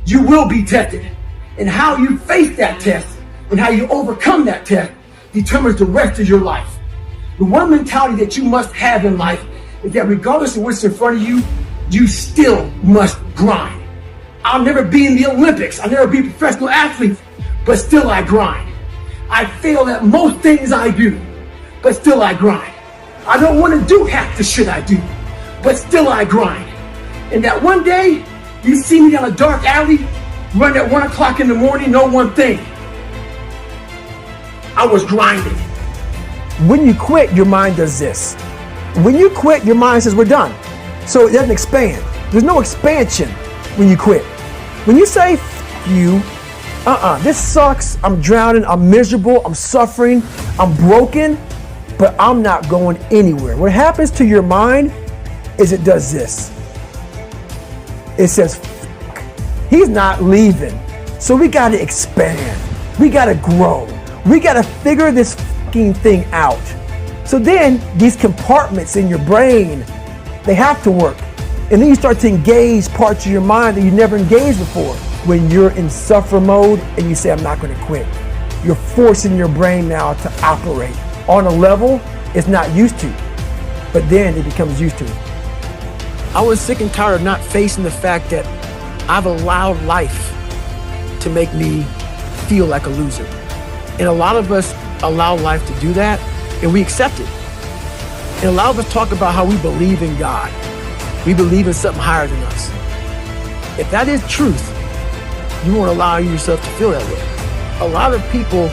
You will be tested. And how you face that test and how you overcome that test determines the rest of your life. The one mentality that you must have in life is that regardless of what's in front of you, you still must grind. I'll never be in the Olympics. I'll never be a professional athlete, but still I grind. I fail at most things I do, but still I grind. I don't want to do half the shit I do, but still I grind. And that one day, you see me down a dark alley, run at 1 o'clock in the morning, know one thing. I was grinding. When you quit, your mind does this. When you quit, your mind says, we're done. So it doesn't expand. There's no expansion when you quit. When you say, F you, this sucks, I'm drowning, I'm miserable, I'm suffering, I'm broken, but I'm not going anywhere. What happens to your mind is it does this. It says, he's not leaving. So we got to expand. We got to grow. We got to figure this fucking thing out. So then these compartments in your brain, they have to work. And then you start to engage parts of your mind that you never engaged before. When you're in suffer mode and you say, I'm not going to quit. You're forcing your brain now to operate on a level it's not used to. But then it becomes used to it. I was sick and tired of not facing the fact that I've allowed life to make me feel like a loser. And a lot of us allow life to do that, and we accept it. And a lot of us talk about how we believe in God. We believe in something higher than us. If that is truth, you won't allow yourself to feel that way. A lot of people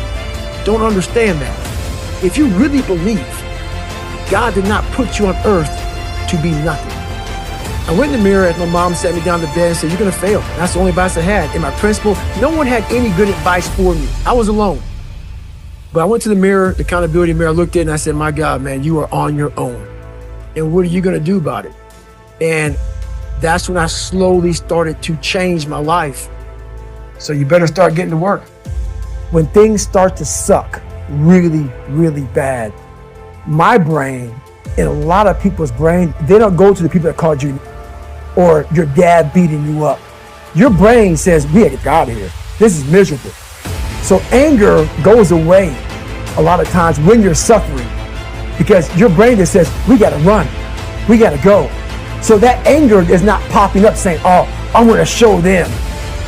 don't understand that. If you really believe God did not put you on earth to be nothing. I went in the mirror as my mom sat me down to bed and said, you're gonna fail. That's the only advice I had. And my principal, no one had any good advice for me. I was alone. But I went to the mirror, the accountability mirror, I looked at it and I said, my God, man, you are on your own. And what are you gonna do about it? And that's when I slowly started to change my life. So you better start getting to work. When things start to suck really, really bad, my brain and a lot of people's brain, they don't go to the people that called you or your dad beating you up. Your brain says, we gotta get out of here. This is miserable. So anger goes away a lot of times when you're suffering because your brain just says, we gotta run, we gotta go. So that anger is not popping up saying, oh, I'm gonna show them.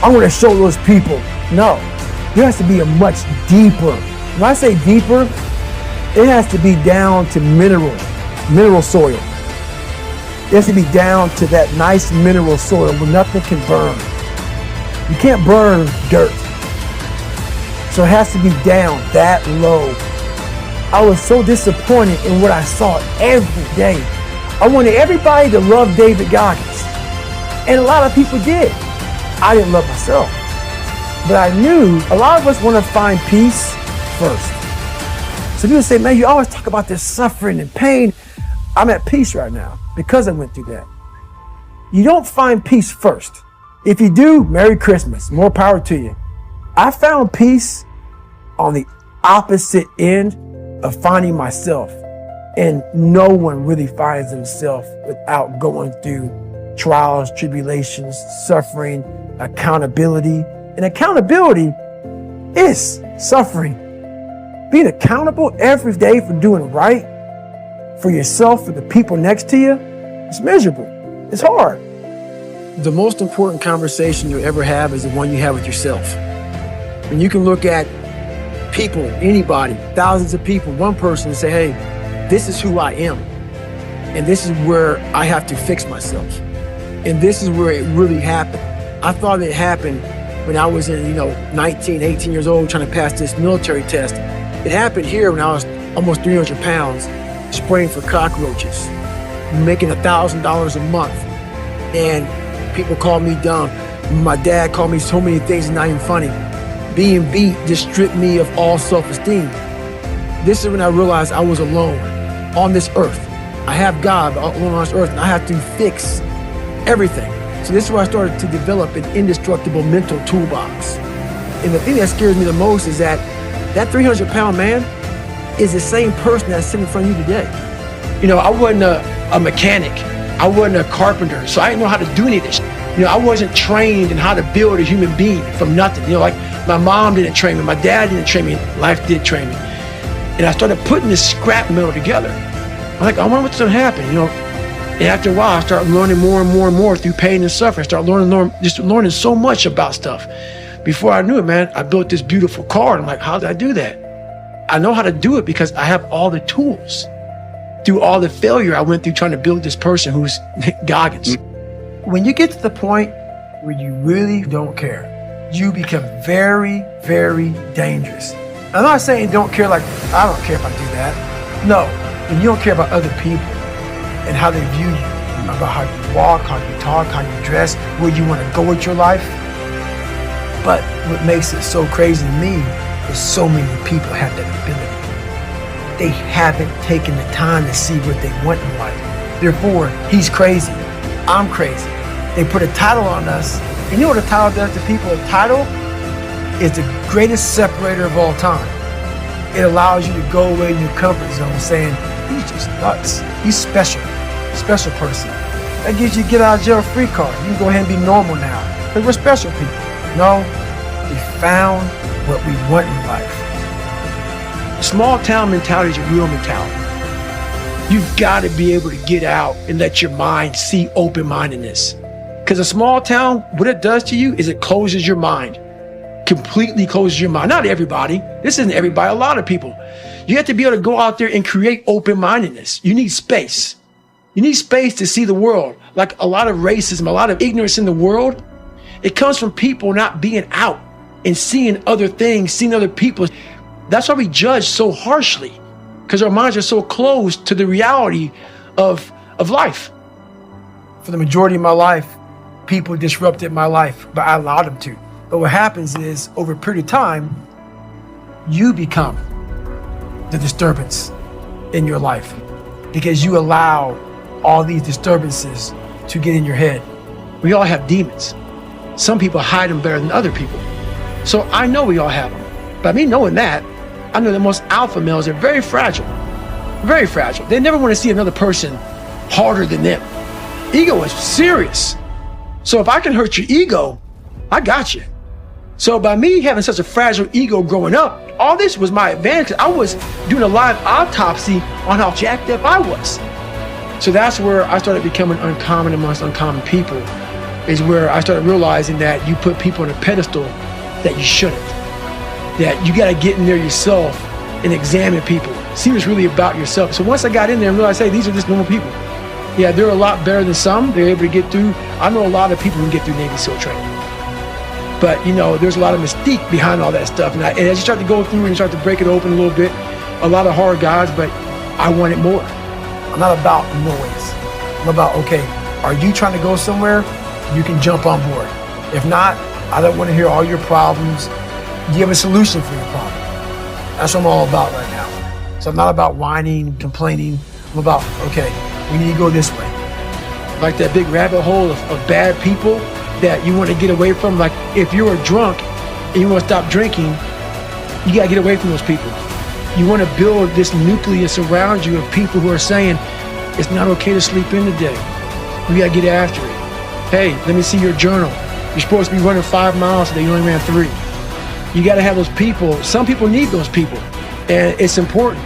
I'm gonna show those people. No, there has to be a much deeper. When I say deeper, it has to be down to mineral soil. It has to be down to that nice mineral soil where nothing can burn. You can't burn dirt. So it has to be down that low. I was so disappointed in what I saw every day. I wanted everybody to love David Goggins. And a lot of people did. I didn't love myself. But I knew a lot of us want to find peace first. So people say, man, you always talk about this suffering and pain. I'm at peace right now because I went through that. You don't find peace first. If you do, Merry Christmas, more power to you. I found peace on the opposite end of finding myself. And no one really finds themselves without going through trials, tribulations, suffering, accountability. And accountability is suffering. Being accountable every day for doing right for yourself, for the people next to you, it's miserable. It's hard. The most important conversation you'll ever have is the one you have with yourself. And you can look at people, anybody, thousands of people, one person and say, hey, this is who I am. And this is where I have to fix myself. And this is where it really happened. I thought it happened when I was in, 19, 18 years old trying to pass this military test. It happened here when I was almost 300 pounds, spraying for cockroaches, making $1,000 a month. And people called me dumb. My dad called me so many things, not even funny. Being beat just stripped me of all self-esteem. This is when I realized I was alone on this earth. I have God alone on this earth, and I have to fix everything. So this is where I started to develop an indestructible mental toolbox. And the thing that scares me the most is that 300-pound man is the same person that's sitting in front of you today. I wasn't a mechanic. I wasn't a carpenter, so I didn't know how to do any of this. I wasn't trained in how to build a human being from nothing. Like my mom didn't train me, my dad didn't train me, life did train me. And I started putting this scrap metal together. I'm like, I wonder what's gonna happen, And after a while, I started learning more and more and more through pain and suffering. I started learning so much about stuff. Before I knew it, man, I built this beautiful car. And I'm like, how did I do that? I know how to do it because I have all the tools. Through all the failure I went through trying to build this person who's Goggins. When you get to the point where you really don't care, you become very, very dangerous. I'm not saying don't care like, I don't care if I do that. No, when you don't care about other people and how they view you, about how you walk, how you talk, how you dress, where you want to go with your life. But what makes it so crazy to me is so many people have that ability. They haven't taken the time to see what they want in life. Therefore, he's crazy, I'm crazy. They put a title on us. And you know what a title does to people? A title is the greatest separator of all time. It allows you to go away in your comfort zone saying, he's just nuts. He's special person. That gives you a get out of jail free card. You can go ahead and be normal now because we're special people. No, we found what we want in life. Small town mentality is a real mentality. You've got to be able to get out and let your mind see open-mindedness. Because a small town, what it does to you is it closes your mind. Completely closes your mind. Not everybody. This isn't everybody. A lot of people. You have to be able to go out there and create open-mindedness. You need space. You need space to see the world. Like a lot of racism, a lot of ignorance in the world, it comes from people not being out and seeing other things, seeing other people. That's why we judge so harshly, because our minds are so closed to the reality of life. For the majority of my life, people disrupted my life, but I allowed them to. But what happens is, over a period of time, you become the disturbance in your life because you allow all these disturbances to get in your head. We all have demons. Some people hide them better than other people. So I know we all have them. By me knowing that, I know that most alpha males are very fragile. Very fragile. They never want to see another person harder than them. Ego is serious. So if I can hurt your ego, I got you. So by me having such a fragile ego growing up, all this was my advantage. I was doing a live autopsy on how jacked up I was. So that's where I started becoming uncommon amongst uncommon people, is where I started realizing that you put people on a pedestal that you shouldn't. That you got to get in there yourself and examine people. See what's really about yourself. So once I got in there and realized, hey, these are just normal people. Yeah, they're a lot better than some. They're able to get through. I know a lot of people who get through Navy SEAL training. But, there's a lot of mystique behind all that stuff. And as you start to go through and you start to break it open a little bit, a lot of hard guys, but I wanted more. I'm not about noise. I'm about, okay, are you trying to go somewhere? You can jump on board. If not, I don't want to hear all your problems. Do you have a solution for your problem? That's what I'm all about right now. So I'm not about whining, complaining. I'm about, okay, we need to go this way. Like that big rabbit hole of bad people that you want to get away from. Like if you're a drunk and you want to stop drinking, you got to get away from those people. You want to build this nucleus around you of people who are saying, it's not okay to sleep in today. We got to get after it. Hey, let me see your journal. You're supposed to be running 5 miles today, you only ran 3. You got to have those people. Some people need those people, and it's important.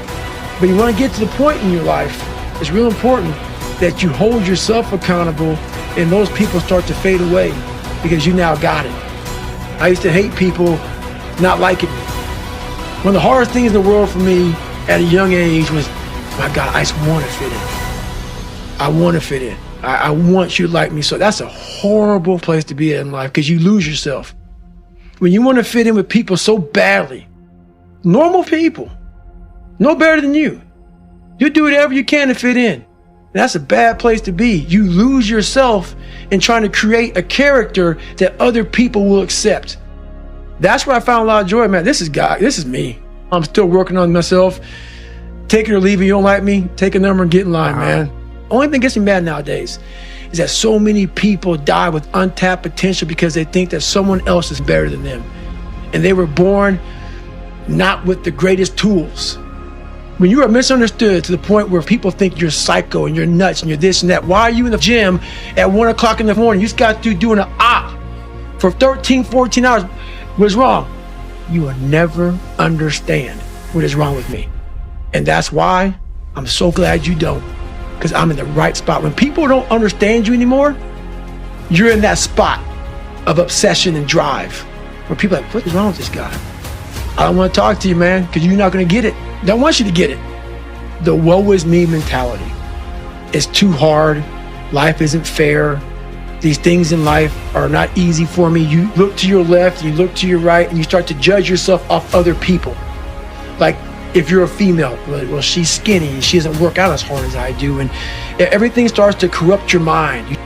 But you want to get to the point in your life, it's real important that you hold yourself accountable and those people start to fade away because you now got it. I used to hate people not liking me. One of the hardest things in the world for me at a young age was, my God, I just want to fit in. I want to fit in. I want you to like me. So that's a horrible place to be in life because you lose yourself. When you want to fit in with people so badly, normal people, no better than you, you do whatever you can to fit in. That's a bad place to be. You lose yourself in trying to create a character that other people will accept. That's where I found a lot of joy, man. This is God. This is me. I'm still working on myself. Take it or leave it. You don't like me? Take a number and get in line, man. Only thing that gets me mad nowadays is that so many people die with untapped potential because they think that someone else is better than them. And they were born not with the greatest tools. When you are misunderstood to the point where people think you're psycho and you're nuts and you're this and that, why are you in the gym at 1 o'clock in the morning? You just got through doing an op for 13, 14 hours. What's wrong? You will never understand what is wrong with me. And that's why I'm so glad you don't, because I'm in the right spot. When people don't understand you anymore, you're in that spot of obsession and drive where people are like, what is wrong with this guy? I don't want to talk to you, man, because you're not going to get it. Don't want you to get it. The woe is me mentality. It's too hard. Life isn't fair. These things in life are not easy for me. You look to your left, you look to your right, and you start to judge yourself off other people. Like if you're a female, well, she's skinny and she doesn't work out as hard as I do. And everything starts to corrupt your mind.